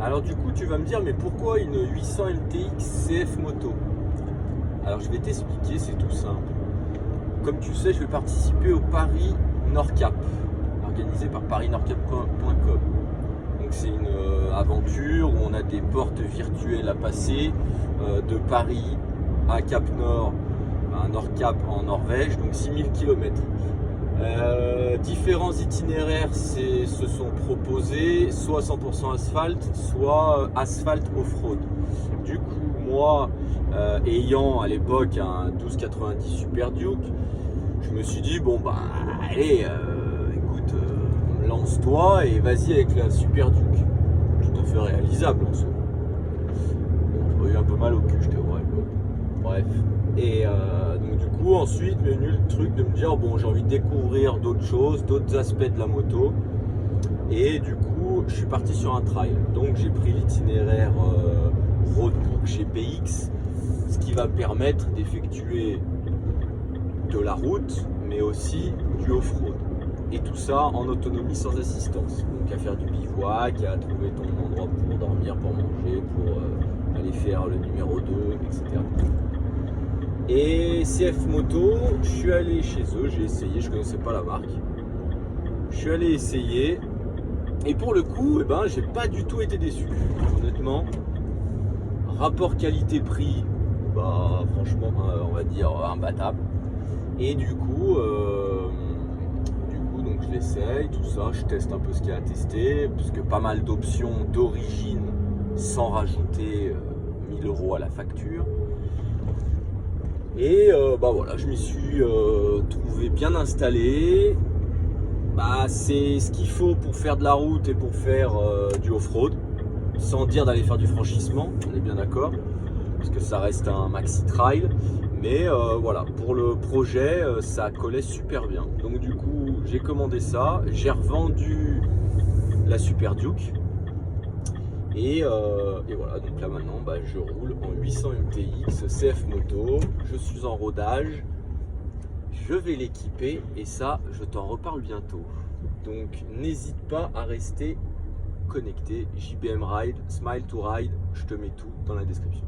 Alors du coup, tu vas me dire, mais pourquoi une 800 LTX CF moto? Alors je vais t'expliquer, c'est tout simple. Comme tu sais, je vais participer au Paris Nordcap, organisé par parisnordcap.com. Donc c'est une aventure où on a des portes virtuelles à passer de Paris à Cap Nord, à Nordcap en Norvège, donc 6000 km. Différents itinéraires se sont proposés, soit 100% asphalte, soit asphalte off-road. Du coup, moi, ayant à l'époque un 1290 Super Duke, je me suis dit, bon bah allez, écoute, lance-toi et vas-y avec la Super Duke. Tout à fait réalisable en soi. Bon, j'aurais eu un peu mal au cul, je t'avouerai. Bref. Et donc du coup ensuite m'est venu le truc de me dire bon, j'ai envie de découvrir d'autres choses, d'autres aspects de la moto, et du coup je suis parti sur un trail. Donc j'ai pris l'itinéraire roadbook GPX, ce qui va permettre d'effectuer de la route mais aussi du off-road, et tout ça en autonomie sans assistance. Donc à faire du bivouac, à trouver ton endroit pour dormir, pour manger, pour aller faire le numéro 2, etc. Et CF Moto, je suis allé chez eux, j'ai essayé, je connaissais pas la marque. Je suis allé essayer, et pour le coup, eh ben, j'ai pas du tout été déçu. Honnêtement, rapport qualité-prix, bah franchement, on va dire imbattable. Et du coup, donc je l'essaye, tout ça, je teste un peu ce qu'il y a à tester, puisque pas mal d'options d'origine sans rajouter 1000 € à la facture. Et bah voilà, je m'y suis trouvé bien installé. Bah, c'est ce qu'il faut pour faire de la route et pour faire du off-road, sans dire d'aller faire du franchissement, on est bien d'accord, parce que ça reste un maxi trail. Mais voilà, pour le projet, ça collait super bien. Donc du coup, j'ai commandé ça, j'ai revendu la Super Duke. Et voilà, donc là maintenant bah, je roule en 800 MTX CF Moto, je suis en rodage, je vais l'équiper et ça je t'en reparle bientôt. Donc n'hésite pas à rester connecté, JBM Ride, Smile to Ride, je te mets tout dans la description.